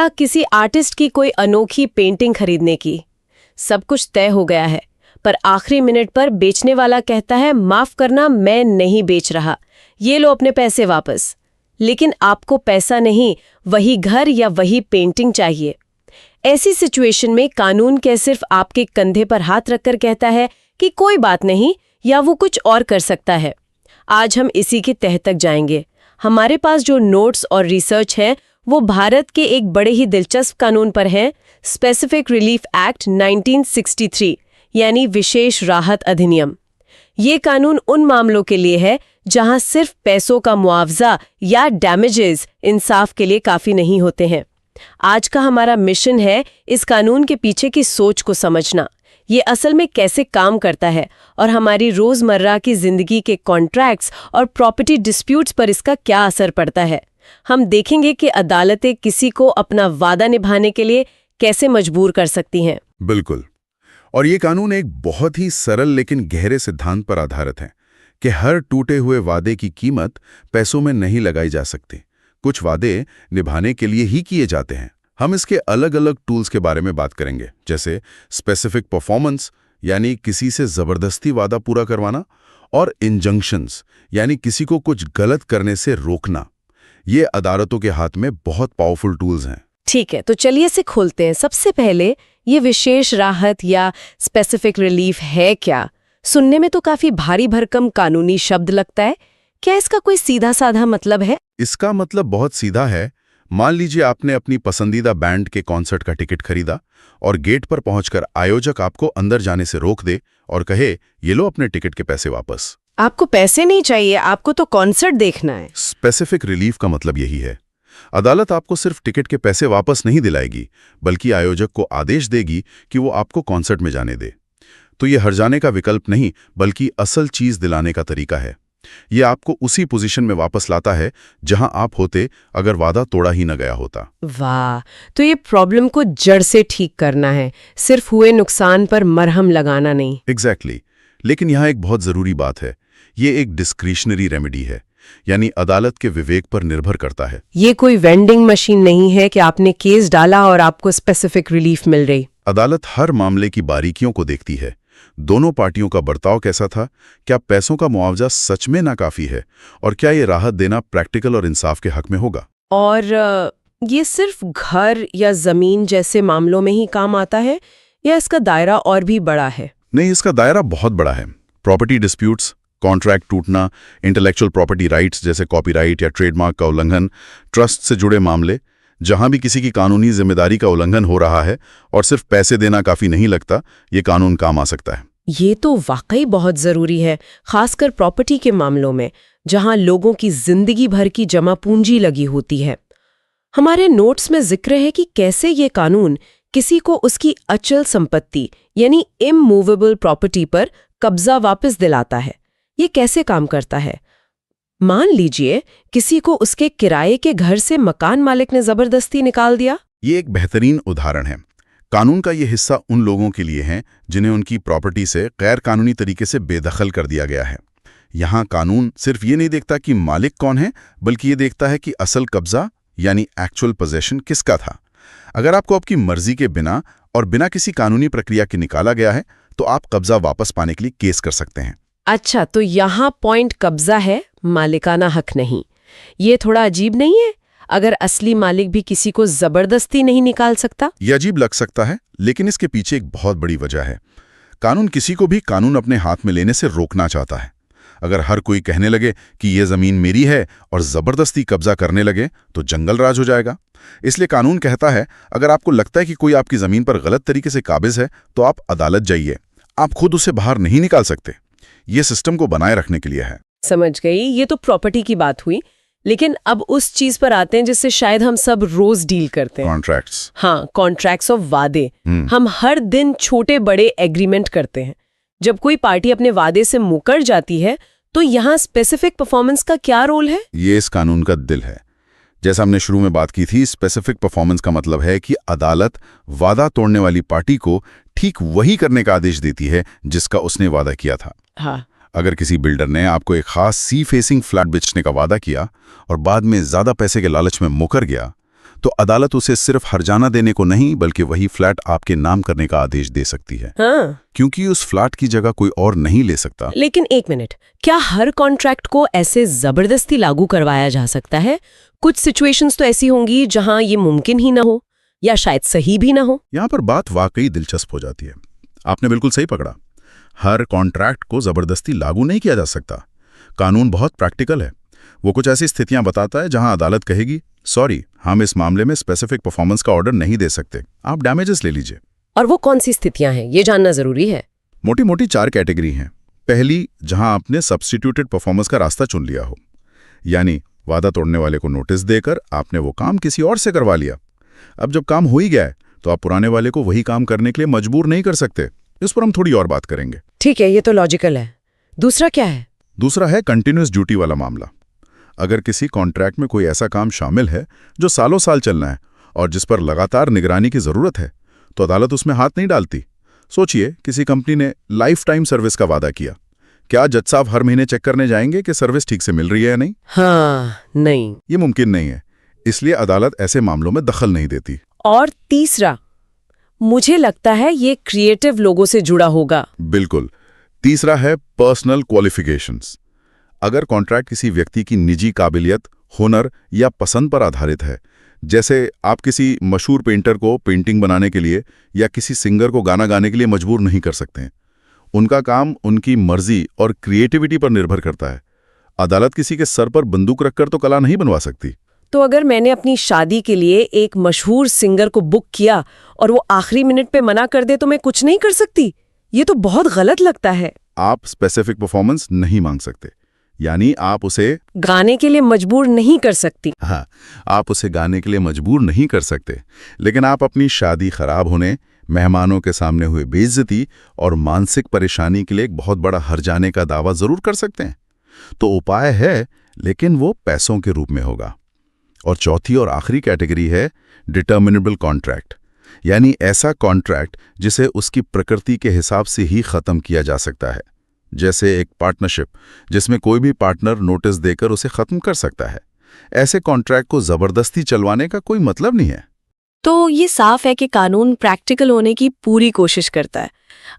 या किसी आर्टिस्ट की कोई अनोखी पेंटिंग खरीदने की। सब कुछ तय हो गया है, पर आखिरी मिनट पर बेचने वाला कहता है माफ करना, मैं नहीं बेच रहा, ये लो अपने पैसे वापस। लेकिन आपको पैसा नहीं, वही घर या वही पेंटिंग चाहिए। ऐसी सिचुएशन में कानून क्या सिर्फ आपके कंधे पर हाथ रखकर कहता है कि कोई बात नहीं, या वो कुछ और कर सकता है? आज हम इसी के तह तक जाएंगे। हमारे पास जो नोट्स और रिसर्च है वो भारत के एक बड़े ही दिलचस्प कानून पर है, स्पेसिफिक रिलीफ एक्ट 1963, यानी विशेष राहत अधिनियम। ये कानून उन मामलों के लिए है जहां सिर्फ पैसों का मुआवजा या डैमेजेस इंसाफ के लिए काफी नहीं होते हैं। आज का हमारा मिशन है इस कानून के पीछे की सोच को समझना, ये असल में कैसे काम करता है और हमारी रोजमर्रा की जिंदगी के कॉन्ट्रैक्ट्स और प्रॉपर्टी डिस्प्यूट्स पर इसका क्या असर पड़ता है। हम देखेंगे कि अदालतें किसी को अपना वादा निभाने के लिए कैसे मजबूर कर सकती हैं। बिल्कुल। और ये कानून एक बहुत ही सरल लेकिन गहरे सिद्धांत पर आधारित है कि हर टूटे हुए वादे की कीमत पैसों में नहीं लगाई जा सकती। कुछ वादे निभाने के लिए ही किए जाते हैं। हम इसके अलग अलग टूल्स के बारे में बात करेंगे, जैसे स्पेसिफिक परफॉर्मेंस यानी किसी से जबरदस्ती वादा पूरा करवाना, और इंजंक्शंस यानी किसी को कुछ गलत करने से रोकना। ये अदालतों के हाथ में बहुत पावरफुल टूल्स हैं। ठीक है, तो चलिए इसे खोलते हैं। सबसे पहले ये विशेष राहत या स्पेसिफिक रिलीफ है क्या? सुनने में तो काफी भारी भरकम कानूनी शब्द लगता है। क्या इसका कोई सीधा साधा मतलब है? इसका मतलब बहुत सीधा है। मान लीजिए आपने अपनी पसंदीदा बैंड के कॉन्सर्ट का टिकट खरीदा और गेट पर पहुंचकर आयोजक आपको अंदर जाने से रोक दे और कहे ये लो अपने टिकट के पैसे वापस। आपको पैसे नहीं चाहिए, आपको तो कॉन्सर्ट देखना है। स्पेसिफिक रिलीफ का मतलब यही है। अदालत आपको सिर्फ टिकट के पैसे वापस नहीं दिलाएगी, बल्कि आयोजक को आदेश देगी कि वो आपको कॉन्सर्ट में जाने दे। तो ये हर जाने का विकल्प नहीं, बल्कि असल चीज दिलाने का तरीका है। ये आपको उसी पोजीशन में वापस लाता है जहां आप होते अगर वादा तोड़ा ही न गया होता। वाह, तो ये प्रॉब्लम को जड़ से ठीक करना है, सिर्फ हुए नुकसान पर मरहम लगाना नहीं। एग्जैक्टली। लेकिन यहाँ एक बहुत जरूरी बात है, ये एक डिस्क्रिशनरी रेमेडी है, यानी अदालत के विवेक पर निर्भर करता है। ये कोई वेंडिंग मशीन नहीं है कि आपने केस डाला और आपको स्पेसिफिक रिलीफ मिल रही। अदालत हर मामले की बारीकियों को देखती है। दोनों पार्टियों का बर्ताव कैसा था, क्या पैसों का मुआवजा सच में नाकाफी है, और क्या ये राहत देना प्रैक्टिकल और इंसाफ के हक में होगा। और ये सिर्फ घर या जमीन जैसे मामलों में ही काम आता है या इसका दायरा और भी बड़ा है? नहीं, इसका दायरा बहुत बड़ा है। प्रॉपर्टी डिस्प्यूट्स, कॉन्ट्रैक्ट टूटना, इंटेलेक्चुअल प्रॉपर्टी राइट्स जैसे कॉपीराइट या ट्रेडमार्क का उल्लंघन, ट्रस्ट से जुड़े मामले, जहां भी किसी की कानूनी जिम्मेदारी का उल्लंघन हो रहा है और सिर्फ पैसे देना काफी नहीं लगता, ये कानून काम आ सकता है। ये तो वाकई बहुत जरूरी है, खासकर प्रॉपर्टी के मामलों में जहां लोगों की जिंदगी भर की जमा पूंजी लगी होती है। हमारे नोट्स में जिक्र है कि कैसे ये कानून किसी को उसकी अचल संपत्ति यानी इमूवेबल प्रॉपर्टी पर कब्जा वापस दिलाता है। ये कैसे काम करता है? मान लीजिए किसी को उसके किराए के घर से मकान मालिक ने जबरदस्ती निकाल दिया। ये एक बेहतरीन उदाहरण है। कानून का ये हिस्सा उन लोगों के लिए है जिन्हें उनकी प्रॉपर्टी से गैर कानूनी तरीके से बेदखल कर दिया गया है। यहाँ कानून सिर्फ ये नहीं देखता कि मालिक कौन है, बल्कि ये देखता है कि असल कब्जा यानी एक्चुअल पोजेशन किसका था। अगर आपको आपकी मर्जी के बिना और बिना किसी कानूनी प्रक्रिया के निकाला गया है, तो आप कब्जा वापस पाने के लिए केस कर सकते हैं। अच्छा, तो यहाँ पॉइंट कब्जा है, मालिकाना हक नहीं। ये थोड़ा अजीब नहीं है? अगर असली मालिक भी किसी को जबरदस्ती नहीं निकाल सकता? ये अजीब लग सकता है, लेकिन इसके पीछे एक बहुत बड़ी वजह है। कानून किसी को भी कानून अपने हाथ में लेने से रोकना चाहता है। अगर हर कोई कहने लगे कि ये जमीन मेरी है और जबरदस्ती कब्जा करने लगे, तो जंगल राज हो जाएगा। इसलिए कानून कहता है, अगर आपको लगता है कि कोई आपकी जमीन पर गलत तरीके से काबिज है, तो आप अदालत जाइए। आप खुद उसे बाहर नहीं निकाल सकते। ये सिस्टम को बनाए रखने के लिए है। समझ गई। ये तो प्रॉपर्टी की बात हुई, लेकिन अब उस चीज पर आते हैं जिससे शायद हम सब रोज डील करते हैं। कॉन्ट्रैक्ट्स। हाँ, कॉन्ट्रैक्ट्स ऑफ वादे। हम हर दिन छोटे बड़े एग्रीमेंट करते हैं। जब कोई पार्टी अपने वादे से मुकर जाती है, तो यहाँ स्पेसिफिक परफॉर्मेंस का क्या रोल है? ये इस कानून का दिल है। जैसा हमने शुरू में बात की थी, स्पेसिफिक परफॉर्मेंस का मतलब है कि अदालत वादा तोड़ने वाली पार्टी को ठीक वही करने का आदेश देती है जिसका उसने वादा किया था। हाँ। अगर किसी बिल्डर ने आपको एक खास सी फेसिंग फ्लैट बेचने का वादा किया और बाद में ज्यादा पैसे के लालच में मुकर गया, तो अदालत उसे सिर्फ हर्जाना देने को नहीं बल्कि वही फ्लैट आपके नाम करने का आदेश दे सकती है। हाँ। क्योंकि उस फ्लैट की जगह कोई और नहीं ले सकता। लेकिन एक मिनट, क्या हर कॉन्ट्रैक्ट को ऐसे जबरदस्ती लागू करवाया जा सकता है? कुछ सिचुएशंस तो ऐसी होंगी जहां ये मुमकिन ही ना हो या शायद सही भी ना हो। यहाँ पर बात वाकई दिलचस्प हो जाती है। आपने बिल्कुल सही पकड़ा। हर कॉन्ट्रैक्ट को जबरदस्ती लागू नहीं किया जा सकता। कानून बहुत प्रैक्टिकल है। वो कुछ ऐसी स्थितियां बताता है जहां अदालत कहेगी, सॉरी, हम इस मामले में स्पेसिफिक परफॉर्मेंस का ऑर्डर नहीं दे सकते, आप डैमेजेस ले लीजिए। और वो कौन सी स्थितियां हैं, ये जानना जरूरी है। मोटी मोटी 4 कैटेगरी हैं। पहली, जहां आपने सब्स्टिट्यूटेड परफॉर्मेंस का रास्ता चुन लिया हो, यानी वादा तोड़ने वाले को नोटिस देकर आपने वो काम किसी और से करवा लिया। अब जब काम हो ही गया है तो आप पुराने वाले को वही काम करने के लिए मजबूर नहीं कर सकते। इस पर हम थोड़ी और बात करेंगे। ठीक है, ये तो लॉजिकल है। दूसरा क्या है? दूसरा है कंटिन्यूअस ड्यूटी वाला मामला। अगर किसी कॉन्ट्रैक्ट में कोई ऐसा काम शामिल है जो सालों साल चलना है और जिस पर लगातार निगरानी की जरूरत है, तो अदालत उसमें हाथ नहीं डालती। सोचिए, किसी कंपनी ने लाइफ टाइम सर्विस का वादा किया। क्या जज साहब हर महीने चेक करने जाएंगे कि सर्विस ठीक से मिल रही है या नहीं? हाँ, नहीं, ये मुमकिन नहीं है। इसलिए अदालत ऐसे मामलों में दखल नहीं देती। और तीसरा, मुझे लगता है ये क्रिएटिव लोगों से जुड़ा होगा। बिल्कुल। तीसरा है पर्सनल क्वालिफिकेशंस। अगर कॉन्ट्रैक्ट किसी व्यक्ति की निजी काबिलियत, हुनर या पसंद पर आधारित है, जैसे आप किसी मशहूर पेंटर को पेंटिंग बनाने के लिए या किसी सिंगर को गाना गाने के लिए मजबूर नहीं कर सकते हैं। उनका काम उनकी मर्जी और क्रिएटिविटी पर निर्भर करता है। अदालत किसी के सर पर बंदूक रखकर तो कला नहीं बनवा सकती। तो अगर मैंने अपनी शादी के लिए एक मशहूर सिंगर को बुक किया और वो आखिरी मिनट पे मना कर दे तो मैं कुछ नहीं कर सकती? ये तो बहुत गलत लगता है। आप स्पेसिफिक परफॉर्मेंस नहीं मांग सकते, यानी आप उसे गाने के लिए मजबूर नहीं कर सकती। हाँ, आप उसे गाने के लिए मजबूर नहीं कर सकते, लेकिन आप अपनी शादी खराब होने, मेहमानों के सामने हुए बेइज्जती और मानसिक परेशानी के लिए एक बहुत बड़ा हर्जाने का दावा जरूर कर सकते हैं। तो उपाय है, लेकिन वो पैसों के रूप में होगा। और चौथी और आखिरी कैटेगरी है डिटर्मिनेबल कॉन्ट्रैक्ट, यानी ऐसा कॉन्ट्रैक्ट जिसे उसकी प्रकृति के हिसाब से ही खत्म किया जा सकता है, जैसे एक पार्टनरशिप जिसमें कोई भी पार्टनर नोटिस देकर उसे खत्म कर सकता है। ऐसे कॉन्ट्रैक्ट को जबरदस्ती चलवाने का कोई मतलब नहीं है। तो ये साफ है कि कानून प्रैक्टिकल होने की पूरी कोशिश करता है।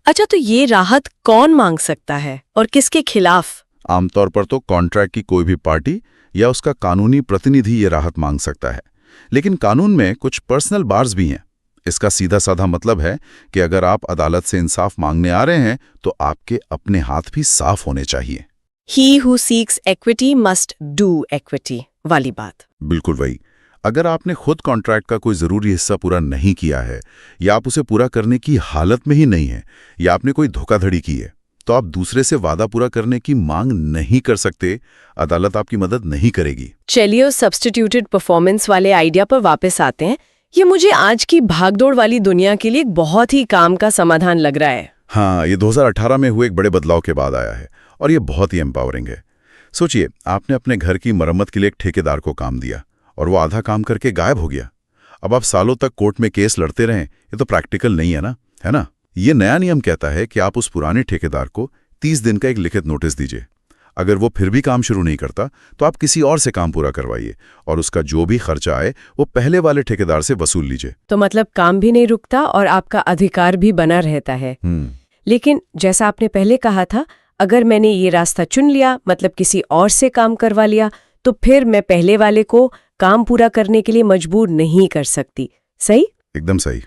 अच्छा, तो ये राहत कौन मांग सकता है और किसके खिलाफ? आमतौर पर तो कॉन्ट्रैक्ट की कोई भी पार्टी या उसका कानूनी प्रतिनिधि ये राहत मांग सकता है, लेकिन कानून में कुछ पर्सनल बार्स भी हैं। इसका सीधा साधा मतलब है कि अगर आप अदालत से इंसाफ मांगने आ रहे हैं तो आपके अपने हाथ भी साफ होने चाहिए। He who seeks equity must do equity वाली बात। बिल्कुल वही। अगर आपने खुद कॉन्ट्रैक्ट का कोई जरूरी हिस्सा पूरा नहीं किया है, या आप उसे पूरा करने की हालत में ही नहीं है, या आपने कोई धोखाधड़ी की है, तो आप दूसरे से वादा पूरा करने की मांग नहीं कर सकते। अदालत आपकी मदद नहीं करेगी। चलिए उस सब्स्टिट्यूटेड परफॉर्मेंस वाले आइडिया पर वापस आते हैं। ये मुझे आज की भागदौड़ वाली दुनिया के लिए एक बहुत ही काम का समाधान लग रहा है। हाँ, ये 2018 में हुए एक बड़े बदलाव के बाद आया है और ये बहुत ही एम्पावरिंग है। सोचिए, आपने अपने घर की मरम्मत के लिए एक ठेकेदार को काम दिया और वो आधा काम करके गायब हो गया। अब आप सालों तक कोर्ट में केस लड़ते रहें, ये तो प्रैक्टिकल नहीं है ना? ये नया नियम कहता है कि आप उस पुराने ठेकेदार को 30 दिन का एक लिखित नोटिस दीजिए। अगर वो फिर भी काम शुरू नहीं करता तो आप किसी और से काम पूरा करवाइए और उसका जो भी खर्चा आए वो पहले वाले ठेकेदार से वसूल लीजिए। तो मतलब काम भी नहीं रुकता और आपका अधिकार भी बना रहता है। लेकिन जैसा आपने पहले कहा था, अगर मैंने ये रास्ता चुन लिया, मतलब किसी और से काम करवा लिया, तो फिर मैं पहले वाले को काम पूरा करने के लिए मजबूर नहीं कर सकती। सही? एकदम सही।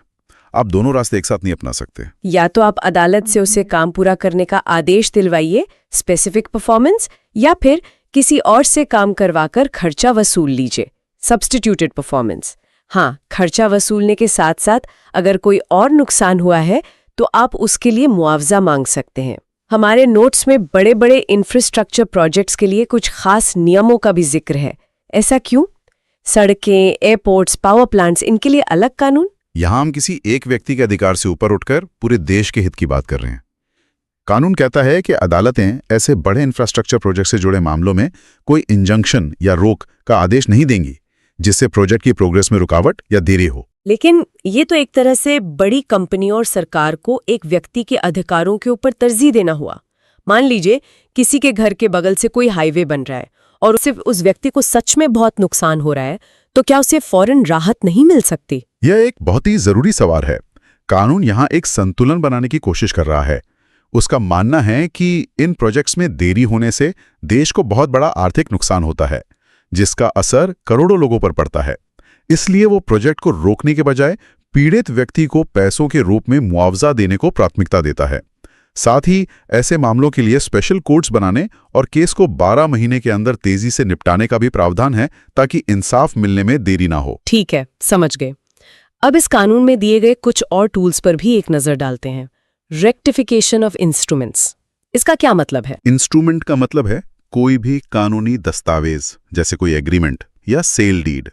आप दोनों रास्ते एक साथ नहीं अपना सकते। या तो आप अदालत से उसे काम पूरा करने का आदेश दिलवाइए, स्पेसिफिक परफॉर्मेंस, या फिर किसी और से काम करवाकर खर्चा वसूल लीजिए, सब्स्टिट्यूटेड परफॉर्मेंस। हाँ, खर्चा वसूलने के साथ साथ अगर कोई और नुकसान हुआ है तो आप उसके लिए मुआवजा मांग सकते हैं। हमारे नोट्स में बड़े बड़े इंफ्रास्ट्रक्चर प्रोजेक्ट्स के लिए कुछ खास नियमों का भी जिक्र है। ऐसा क्यों? सड़कें, एयरपोर्ट्स, पावर प्लांट्स, इनके लिए अलग कानून? यहां हम किसी एक व्यक्ति के अधिकार से ऊपर उठकर पूरे देश के हित की बात कर रहे हैं। कानून कहता है कि अदालतें ऐसे बड़े इंफ्रास्ट्रक्चर प्रोजेक्ट से जुड़े मामलों में कोई इंजंक्शन या रोक का आदेश नहीं देंगी जिससे प्रोजेक्ट की प्रोग्रेस में रुकावट या देरी हो। लेकिन ये तो एक तरह से बड़ी कंपनी और सरकार को एक व्यक्ति के अधिकारों के ऊपर तरजीह देना हुआ। मान लीजिए किसी के घर के बगल से कोई हाईवे बन रहा है और सिर्फ उस व्यक्ति को सच में बहुत नुकसान हो रहा है, तो क्या उसे फौरन राहत नहीं मिल सकती? यह एक बहुत ही जरूरी सवाल है। कानून यहाँ एक संतुलन बनाने की कोशिश कर रहा है। उसका मानना है कि इन प्रोजेक्ट्स में देरी होने से देश को बहुत बड़ा आर्थिक नुकसान होता है, जिसका असर करोड़ों लोगों पर पड़ता है। इसलिए वो प्रोजेक्ट को रोकने के बजाय पीड़ित व्यक्ति को पैसों के रूप में मुआवजा देने को प्राथमिकता देता है। साथ ही ऐसे मामलों के लिए स्पेशल कोर्ट्स बनाने और केस को 12 महीने के अंदर तेजी से निपटाने का भी प्रावधान है, ताकि इंसाफ मिलने में देरी ना हो। ठीक है, समझ गए। अब इस कानून में दिए गए कुछ और टूल्स पर भी एक नजर डालते हैं। रेक्टिफिकेशन ऑफ इंस्ट्रूमेंट्स, इसका क्या मतलब है? इंस्ट्रूमेंट का मतलब है कोई भी कानूनी दस्तावेज, जैसे कोई एग्रीमेंट या सेल डीड।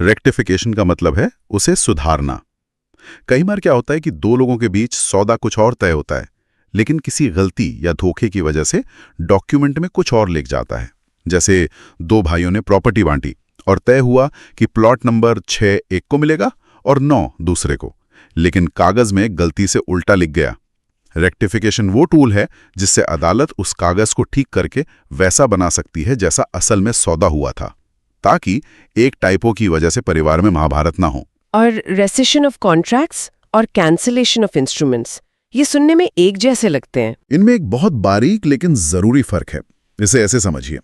रेक्टिफिकेशन का मतलब है उसे सुधारना। कई बार क्या होता है कि दो लोगों के बीच सौदा कुछ और तय होता है, लेकिन किसी गलती या धोखे की वजह से डॉक्यूमेंट में कुछ और लिख जाता है। जैसे दो भाइयों ने प्रॉपर्टी बांटी और तय हुआ कि प्लॉट नंबर 6 एक को मिलेगा और 9 दूसरे को, लेकिन कागज में गलती से उल्टा लिख गया। रेक्टिफिकेशन वो टूल है जिससे अदालत उस कागज को ठीक करके वैसा बना सकती है जैसा असल में सौदा हुआ था, ताकि एक टाइपो की वजह से परिवार में महाभारत ना हो। और रेसिशन ऑफ कॉन्ट्रैक्ट्स और कैंसिलेशन ऑफ इंस्ट्रूमेंट्स, ये सुनने में एक जैसे लगते हैं। इनमें एक बहुत बारीक लेकिन जरूरी फर्क है। इसे ऐसे समझिए,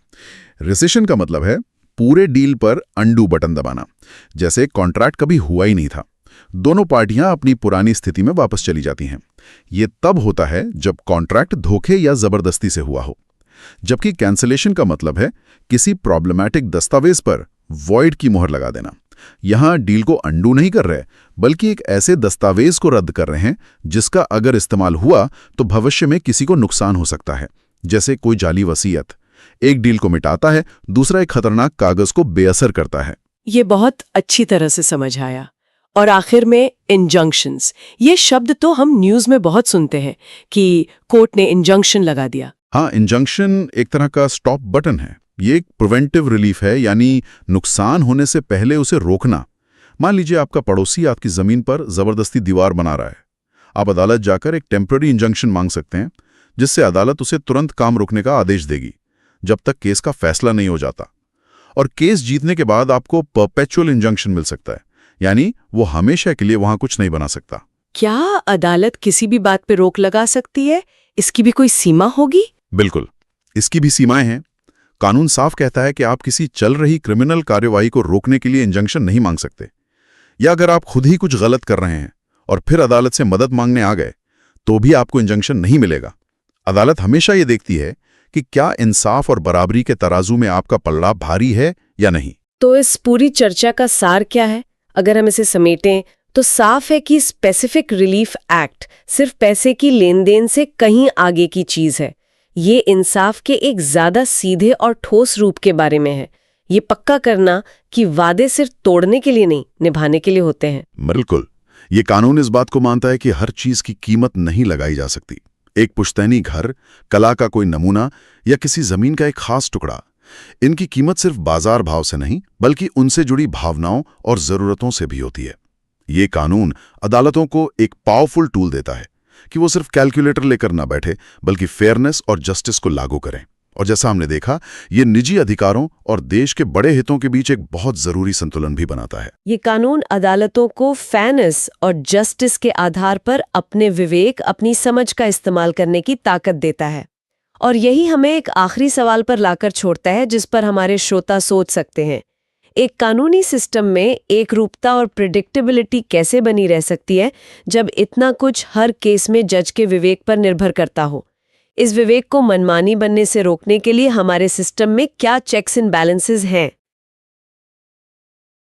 रेसिशन का मतलब है पूरे डील पर अंडू बटन दबाना, जैसे कॉन्ट्रैक्ट कभी हुआ ही नहीं था। दोनों पार्टियां अपनी पुरानी स्थिति में वापस चली जाती हैं। ये तब होता है जब कॉन्ट्रैक्ट धोखे या जबरदस्ती से हुआ हो। जबकि कैंसिलेशन का मतलब है किसी प्रॉब्लमैटिक दस्तावेज पर वॉइड की मोहर लगा देना। यहां डील को अंडू नहीं कर रहे, बल्कि एक ऐसे दस्तावेज को रद्द कर रहे हैं जिसका अगर इस्तेमाल हुआ तो भविष्य में किसी को नुकसान हो सकता है, जैसे कोई जाली वसीयत। एक डील को मिटाता है, दूसरा एक खतरनाक कागज को बेअसर करता है। ये बहुत अच्छी तरह से समझ आया। और आखिर में इंजंक्शंस, ये शब्द तो हम न्यूज़ में बहुत सुनते हैं कि कोर्ट ने इंजंक्शन लगा दिया। हाँ, इंजंक्शन एक तरह का स्टॉप बटन है। ये एक प्रिवेंटिव रिलीफ है, यानी नुकसान होने से पहले उसे रोकना। मान लीजिए आपका पड़ोसी आपकी जमीन पर जबरदस्ती दीवार बना रहा है। आप अदालत जाकर एक टेम्पररी इंजंक्शन मांग सकते हैं, जिससे अदालत उसे तुरंत काम रोकने का आदेश देगी जब तक केस का फैसला नहीं हो जाता। और केस जीतने के बाद आपको परपेचुअल इंजंक्शन मिल सकता है, यानी वो हमेशा के लिए वहां कुछ नहीं बना सकता। क्या अदालत किसी भी बात पे रोक लगा सकती है? इसकी भी कोई सीमा होगी? बिल्कुल, इसकी भी सीमाएं हैं। कानून साफ कहता है कि आप किसी चल रही क्रिमिनल कार्यवाही को रोकने के लिए इंजंक्शन नहीं मांग सकते। या अगर आप खुद ही कुछ गलत कर रहे हैं और फिर अदालत से मदद मांगने आ गए, तो भी आपको इंजंक्शन नहीं मिलेगा। अदालत हमेशा ये देखती है कि क्या इंसाफ और बराबरी के तराजू में आपका पल्ला भारी है या नहीं। तो इस पूरी चर्चा का सार क्या है? अगर हम इसे समेटें तो साफ है कि स्पेसिफिक रिलीफ एक्ट सिर्फ पैसे की लेन-देन से कहीं आगे की चीज है। ये इंसाफ के एक ज्यादा सीधे और ठोस रूप के बारे में है। ये पक्का करना कि वादे सिर्फ तोड़ने के लिए नहीं, निभाने के लिए होते हैं। बिल्कुल, ये कानून इस बात को मानता है कि हर चीज की कीमत नहीं लगाई जा सकती। एक पुश्तैनी घर, कला का कोई नमूना या किसी जमीन का एक खास टुकड़ा, इनकी कीमत सिर्फ बाजार भाव से नहीं, बल्कि उनसे जुड़ी भावनाओं और जरूरतों से भी होती है। ये कानून अदालतों को एक पावरफुल टूल देता है कि वो सिर्फ कैलकुलेटर लेकर ना बैठे, बल्कि फेयरनेस और जस्टिस को लागू करें। और जैसा हमने देखा, ये निजी अधिकारों और देश के बड़े हितों के बीच एक बहुत जरूरी संतुलन भी बनाता है। ये कानून अदालतों को फेयरनेस और जस्टिस के आधार पर अपने विवेक, अपनी समझ का इस्तेमाल करने की ताकत देता है। और यही हमें एक आखिरी सवाल पर लाकर छोड़ता है, जिस पर हमारे श्रोता सोच सकते हैं। एक कानूनी सिस्टम में एकरूपता और प्रेडिक्टेबिलिटी कैसे बनी रह सकती है, जब इतना कुछ हर केस में जज के विवेक पर निर्भर करता हो? इस विवेक को मनमानी बनने से रोकने के लिए हमारे सिस्टम में क्या चेक्स एंड बैलेंसेस हैं?